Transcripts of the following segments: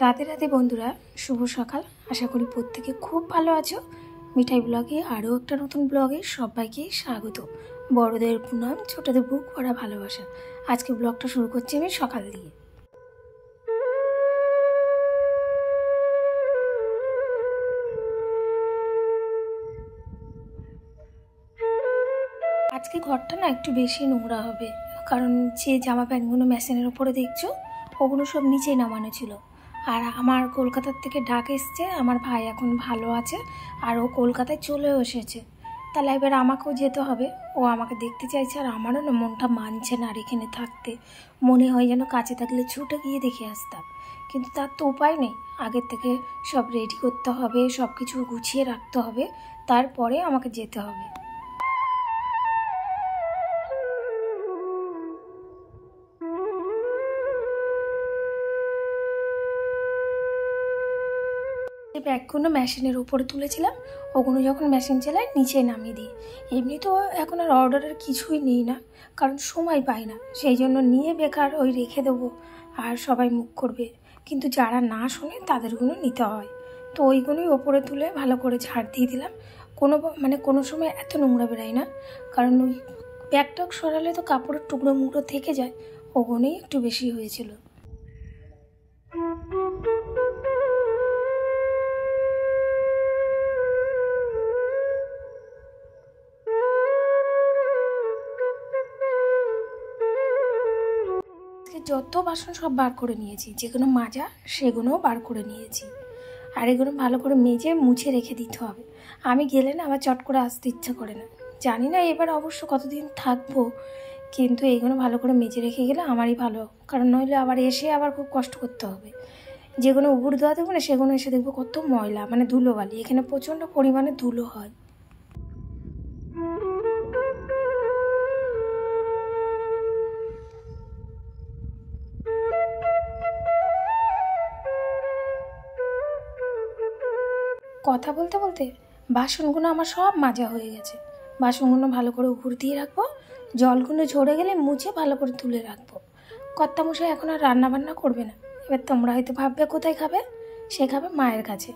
রাতে রাতে বন্ধুরা, শুভ সকাল। আশা করি প্রত্যেকে খুব ভালো আছো। মিঠাই ব্লগে আরও একটা নতুন ব্লগে সবাইকে স্বাগত। বড়দের প্রণাম, ছোটদের বুক ভরা ভালোবাসা। আজকে ব্লগটা শুরু করছি আমি সকাল দিয়ে। আজকে ঘরটা না একটু বেশি নোংরা হবে, কারণ যে জামা প্যান্টগুলো মেশিনের ওপরে দেখছো ওগুলো সব নিচেই নামানো ছিল। আর আমার কলকাতার থেকে ডাক এসছে, আমার ভাই এখন ভালো আছে আর ও কলকাতায় চলেও এসেছে। তাহলে এবার আমাকেও যেতে হবে। ও আমাকে দেখতে চাইছে আর আমারও না মনটা মানছে না আর এখানে থাকতে। মনে হয় যেন কাছে থাকলে ছুটে গিয়ে দেখে আসতাম, কিন্তু তার তো উপায় নেই। আগের থেকে সব রেডি করতে হবে, সব কিছু গুছিয়ে রাখতে হবে, তারপরে আমাকে যেতে হবে। এই ব্যাগগুলো মেশিনের উপরে তুলেছিলাম, ওগুলো যখন মেশিন চালায় নিচে নামিয়ে দিই। এমনি তো এখন আর অর্ডারের কিছুই নিই না, কারণ সময় পাই না। সেই জন্য নিয়ে বেকার ওই রেখে দেবো আর সবাই মুখ করবে, কিন্তু যারা না শোনে তাদেরগুলো নিতে হয়। তো ওইগুলোই ওপরে তুলে ভালো করে ঝাড় দিয়ে দিলাম। কোনো সময় এত নোংরা বেরায় না, কারণ ওই ব্যাগটা সরালে তো কাপড়ের টুকরো মুকরো থেকে যায়। ওগুলোই একটু বেশি হয়েছিল। যত বাসন সব বার করে নিয়েছি, যেগুলো মাজা সেগুলোও বার করে নিয়েছি। আর এগুলো ভালো করে মেজে মুছে রেখে দিতে হবে। আমি গেলে না আবার চট করে আসতে ইচ্ছা করে না। জানি না এবার অবশ্য কতদিন থাকবো, কিন্তু এইগুলো ভালো করে মেজে রেখে গেলে আমারই ভালো, কারণ নইলে আবার এসে আবার খুব কষ্ট করতে হবে। যেগুলো উপর দেওয়া দেবো না সেগুলো এসে দেখবো কত ময়লা, মানে ধুলোবালি। এখানে প্রচণ্ড পরিমাণে ধুলো হয়। কথা বলতে বলতে বাসনগুলো আমার সব মাজা হয়ে গেছে। বাসনগুলো ভালো করে উপর দিয়ে রাখবো, জলগুলো ঝরে গেলে মুছে ভালো করে তুলে রাখবো। কর্তামশাই এখন আর রান্না বান্না করবে না। এবার তোমরা হয়তো ভাববে কোথায় খাবে? সে খাবে মায়ের কাছে।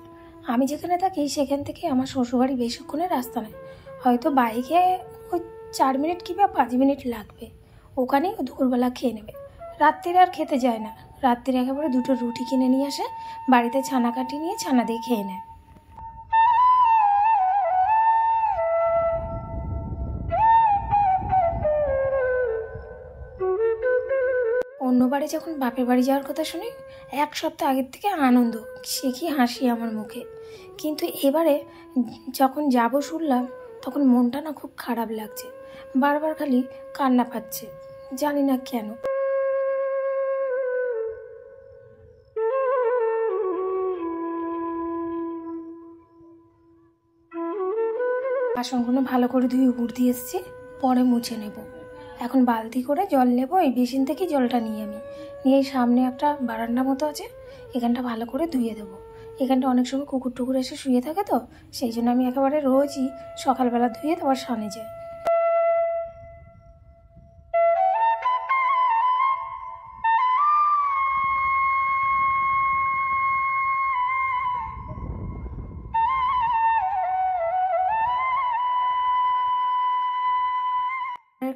আমি যেখানে থাকি সেখান থেকে আমার শ্বশুরবাড়ি বেশিক্ষণের রাস্তা নয়, হয়তো বাইকে ওই 4 মিনিট কিংবা 5 মিনিট লাগবে। ওখানেই দুপুরবেলা খেয়ে নেবে। রাত্রিরে আর খেতে যায় না, রাত্রিরে একেবারে 2টো রুটি কিনে নিয়ে আসে, বাড়িতে ছানা কাটি নিয়ে ছানা দিয়ে খেয়ে নেয়। অন্যবারে যখন বাপের বাড়ি যাওয়ার কথা শুনি, 1 সপ্তাহ আগের থেকে আনন্দ, সে কি হাসি আমার মুখে। কিন্তু এবারে যখন যাব শুনলাম, তখন মনটা না খুব খারাপ লাগছে। বারবার খালি কান্না পাচ্ছে, জানি না কেন। বাসনগুলো ভালো করে ধুয়ে উপর দিয়ে এসেছি, পরে মুছে নেব। এখন বালতি করে জল নেব, এই বেসিন থেকে জলটা নিয়ে নিয়ে সামনে একটা বারান্দা মতো আছে, এখানটা ভালো করে ধুয়ে দেবো। এখানটা অনেক সময় কুকুর টুকুর এসে শুয়ে থাকে, তো সেই জন্য আমি একেবারে রোজই সকালবেলা ধুয়ে তারপর সামনে যাই।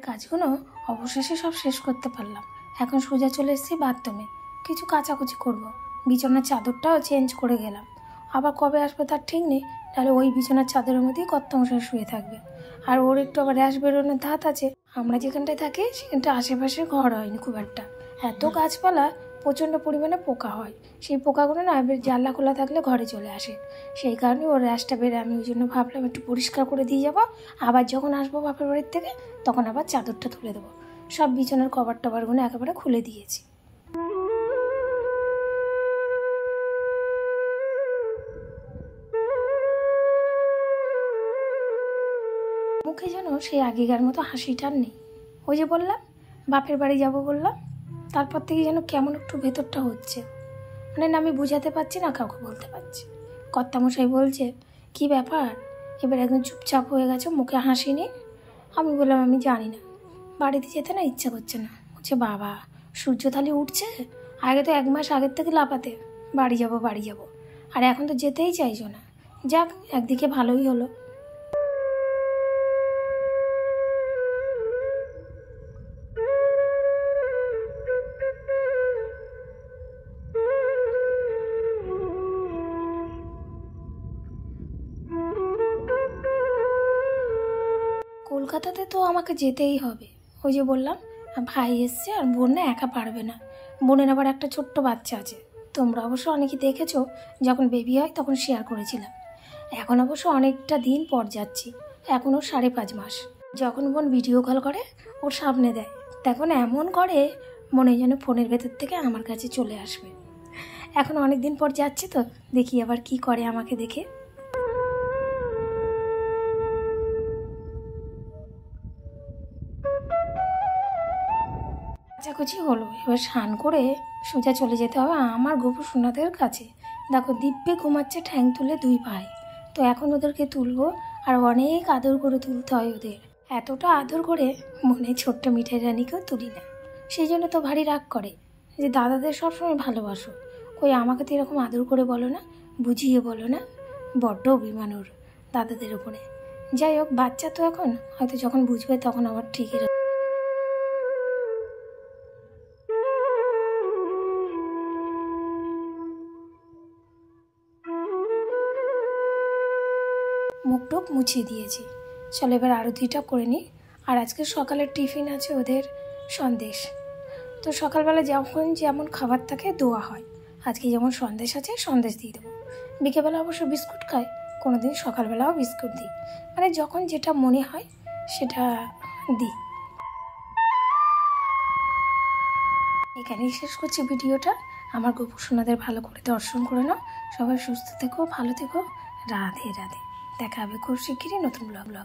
কাজগুলো অবশেষে সব শেষ করতে পারলাম। এখন সোজা চলে এসেছি বাথরুমে, কিছু কাচাকুচি করব। বিছানার চাদরটাও চেঞ্জ করে গেলাম, আবার কবে আসবে তার ঠিক নেই। তাহলে ওই বিছানার চাদরের মধ্যেই কর্তামশাই শুয়ে থাকবে। আর ওর একটু আবার র্যাশ বেরোনোর ধাত আছে। আমরা যেখানটায় থাকি সেখানটা আশেপাশে ঘর হয়নি খুব একটা, এত গাছপালা, প্রচণ্ড পরিমাণে পোকা হয়। সেই পোকাগুলো না এবার জানলা খোলা থাকলে ঘরে চলে আসে। সেই কারণে ওর র্যাশটা বেড়ে, আমি ওই জন্য ভাবলাম একটু পরিষ্কার করে দিয়ে যাবো। আবার যখন আসবো বাপের বাড়ির থেকে তখন আবার চাদরটা তুলে দেবো। সব বিছানার কভার টভারগুলো একেবারে খুলে দিয়েছি। মুখে যেন সেই আগেকার মতো হাসিটার নেই। ওই যে বললাম বাপের বাড়ি যাব বললাম, তারপর থেকে যেন কেমন একটু ভেতরটা হচ্ছে, মানে না আমি বুঝাতে পারছি না কাউকে বলতে পারছি। কর্তামশাই বলছে, কি ব্যাপার এবার একদম চুপচাপ হয়ে গেছে, মুখে হাসি নেই। আমি বললাম আমি জানি না, বাড়িতে যেতে না ইচ্ছা করছে না। বলছে বাবা, সূর্য তাহলে উঠছে? আগে তো 1 মাস আগের থেকে লাফাতে। বাড়ি যাব বাড়ি যাব, আর এখন তো যেতেই চাইছো না। যাক, একদিকে ভালোই হলো। কলকাতাতে তো আমাকে যেতেই হবে। ওই যে বললাম, ভাই এসছে, আর বোন না একা পারবে না। বোনের আবার একটা ছোট্ট বাচ্চা আছে। তোমরা অবশ্য অনেকেই দেখেছো, যখন বেবি হয় তখন শেয়ার করেছিলাম। এখন অবশ্য অনেকটা দিন পর যাচ্ছি, এখনও 5.5 মাস। যখন বোন ভিডিও কল করে ওর সামনে দেয়, তখন এমন করে মনে যেন ফোনের ভেতর থেকে আমার কাছে চলে আসবে। এখন অনেক দিন পর যাচ্ছি তো, দেখি আবার কি করে আমাকে দেখে। কাচাকুচি হলো, এবার স্নান করে সোজা চলে যেতে হবে আমার গোপু সোনাদের কাছে। দেখো দিব্যে ঘুমাচ্ছে ঠ্যাং তুলে 2 পায়ে। তো এখন ওদেরকে তুলবো, আর অনেক আদর করে তুলতে হয় ওদের। এতটা আদর করে মনে ছোট্ট মিঠাই রানীকেও তুলি না। সেই জন্য তো ভারী রাগ করে যে দাদাদের সবসময় ভালোবাসো, কই আমাকে তো এরকম আদর করে বলো না, বুঝিয়ে বলো না। বড্ড অভিমান ওর দাদাদের উপরে। যাই হোক, বাচ্চা তো এখন, হয়তো যখন বুঝবে তখন আবার ঠিকই। মুখ টুক মুছিয়ে দিয়েছি, চলো এবার আরতিটা করে নিই। আর আজকে সকালের টিফিন আছে ওদের সন্দেশ। তো সকালবেলা যখন যেমন খাবার থাকে দোয়া হয়, আজকে যেমন সন্দেশ আছে সন্দেশ দিয়ে দেবো। বিকেলবেলা অবশ্য বিস্কুট খায়, কোনো দিন সকালবেলাও বিস্কুট দিই, মানে যখন যেটা মনে হয় সেটা দিই। এখানেই শেষ করছি ভিডিওটা। আমার গোপু সোনাদের ভালো করে দর্শন করে নাও। সবাই সুস্থ থেকো, ভালো থেকো। রাধে রাধে। দেখা হবে খুব শিগগিরই নতুন ব্লগ।